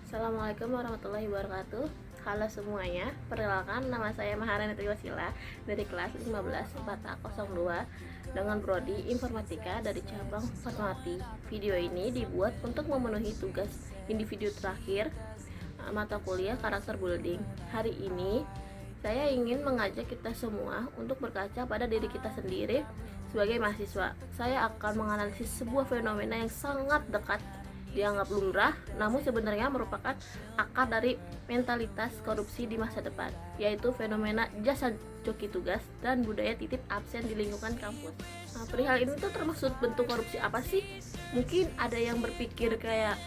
Assalamualaikum warahmatullahi wabarakatuh. Halo semuanya, perkenalkan nama saya Maharani Triwasila dari kelas 15 4A02 dengan prodi Informatika dari cabang Fatmawati. Video ini dibuat untuk memenuhi tugas individu terakhir mata kuliah karakter building. Hari ini saya ingin mengajak kita semua untuk berkaca pada diri kita sendiri sebagai mahasiswa. Saya akan menganalisis sebuah fenomena yang sangat dekat dianggap lumrah, namun sebenarnya merupakan akar dari mentalitas korupsi di masa depan, yaitu fenomena jasa joki tugas dan budaya titip absen di lingkungan kampus. Perihal ini tuh termasuk bentuk korupsi apa sih? Mungkin ada yang berpikir kayak,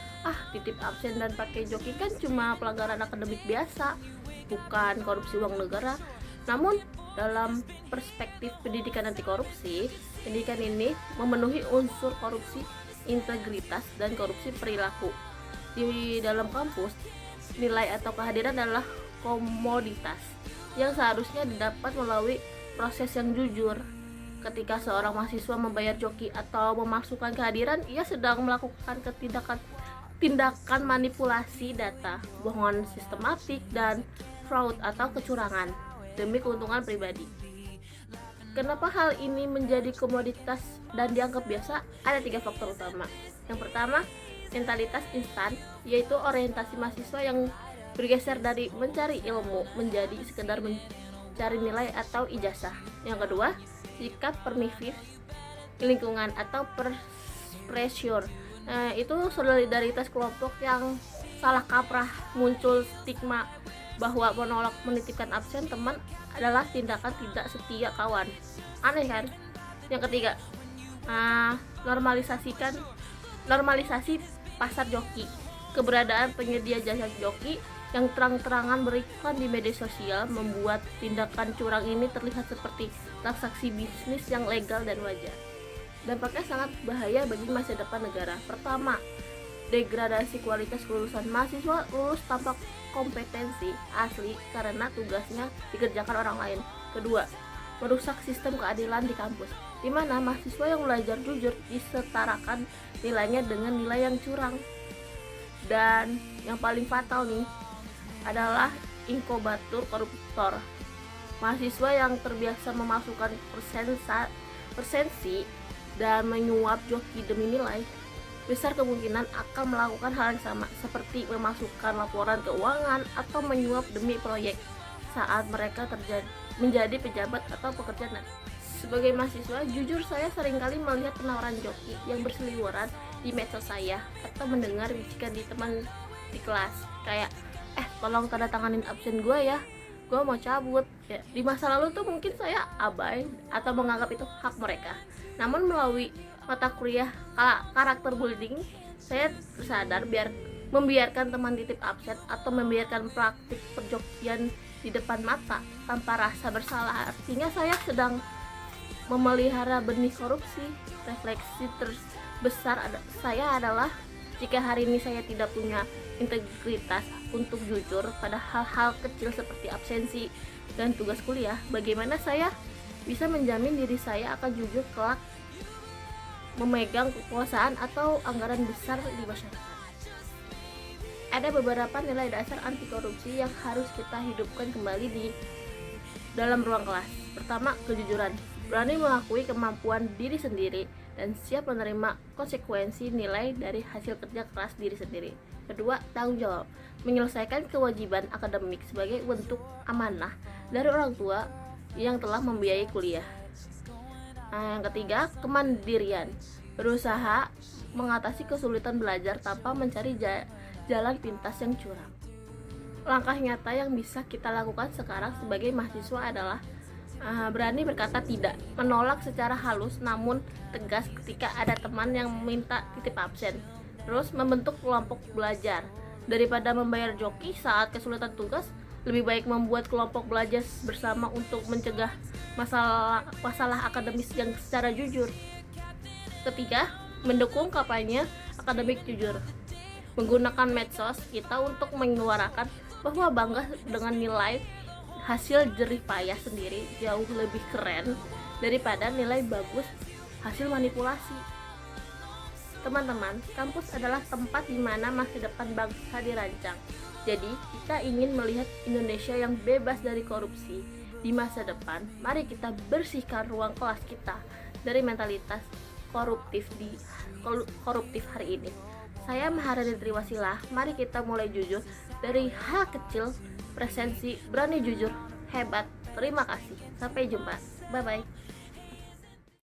titip absen dan pakai joki kan cuma pelanggaran akademik biasa, bukan korupsi uang negara. Namun dalam perspektif pendidikan anti korupsi, pendidikan ini memenuhi unsur korupsi integritas dan korupsi perilaku. Di dalam kampus, nilai atau kehadiran adalah komoditas yang seharusnya didapat melalui proses yang jujur. Ketika seorang mahasiswa membayar joki atau memasukkan kehadiran, ia sedang melakukan tindakan manipulasi data, bohongan sistematik, dan fraud atau kecurangan demi keuntungan pribadi. Kenapa hal ini menjadi komoditas dan dianggap biasa? Ada 3 faktor utama. Yang pertama, mentalitas instan, yaitu orientasi mahasiswa yang bergeser dari mencari ilmu menjadi sekedar mencari nilai atau ijazah. Yang kedua, sikap permisif lingkungan atau pressure. Itu solidaritas kelompok yang salah kaprah, muncul stigma bahwa menolak menitipkan absen teman adalah tindakan tidak setia kawan. Aneh kan? Yang ketiga, normalisasi pasar joki. Keberadaan penyedia jasa joki yang terang-terangan beriklan di media sosial membuat tindakan curang ini terlihat seperti transaksi bisnis yang legal dan wajar. Dampaknya sangat bahaya bagi masa depan negara. Pertama, degradasi kualitas kelulusan. Mahasiswa lulus tanpa kompetensi asli karena tugasnya dikerjakan orang lain. Kedua, merusak sistem keadilan di kampus, di mana mahasiswa yang belajar jujur disetarakan nilainya dengan nilai yang curang. Dan yang paling fatal nih adalah inkubator koruptor. Mahasiswa yang terbiasa memasukkan persensi dan menyuap joki demi nilai besar kemungkinan akan melakukan hal yang sama, seperti memasukkan laporan keuangan atau menyuap demi proyek saat mereka menjadi pejabat atau pekerja. Sebagai mahasiswa, jujur saya seringkali melihat penawaran joki yang berseliweran di medsos saya atau mendengar bisikan di teman di kelas kayak, tolong tanda tanganin absen gue ya, gue mau cabut ya. Di masa lalu tuh mungkin saya abai atau menganggap itu hak mereka. Namun melalui mata kuliah karakter building, saya tersadar membiarkan teman titip absen atau membiarkan praktik perjokian di depan mata tanpa rasa bersalah, artinya saya sedang memelihara benih korupsi. Refleksi terbesar saya adalah, jika hari ini saya tidak punya integritas untuk jujur pada hal-hal kecil seperti absensi dan tugas kuliah, bagaimana saya bisa menjamin diri saya akan jujur kelak memegang kekuasaan atau anggaran besar di masyarakat? Ada beberapa nilai dasar anti korupsi yang harus kita hidupkan kembali di dalam ruang kelas. Pertama, kejujuran. Berani mengakui kemampuan diri sendiri dan siap menerima konsekuensi nilai dari hasil kerja keras diri sendiri. Kedua, tanggung jawab. Menyelesaikan kewajiban akademik sebagai bentuk amanah dari orang tua yang telah membiayai kuliah. Yang ketiga, kemandirian. Berusaha mengatasi kesulitan belajar tanpa mencari jalan pintas yang curang. Langkah nyata yang bisa kita lakukan sekarang sebagai mahasiswa adalah berani berkata tidak, menolak secara halus namun tegas ketika ada teman yang meminta titip absen. Terus membentuk kelompok belajar. Daripada membayar joki saat kesulitan tugas, lebih baik membuat kelompok belajar bersama untuk mencegah masalah akademis yang secara jujur. Ketiga, mendukung kampanye akademik jujur. Menggunakan medsos kita untuk menyuarakan bahwa bangga dengan nilai hasil jerih payah sendiri jauh lebih keren daripada nilai bagus hasil manipulasi. Teman-teman, kampus adalah tempat di mana masa depan bangsa dirancang. Jadi, kita ingin melihat Indonesia yang bebas dari korupsi. Di masa depan, mari kita bersihkan ruang kelas kita dari mentalitas koruptif hari ini. Saya Maharani Triwasila, mari kita mulai jujur dari hal kecil, presensi, berani jujur, hebat. Terima kasih. Sampai jumpa. Bye-bye.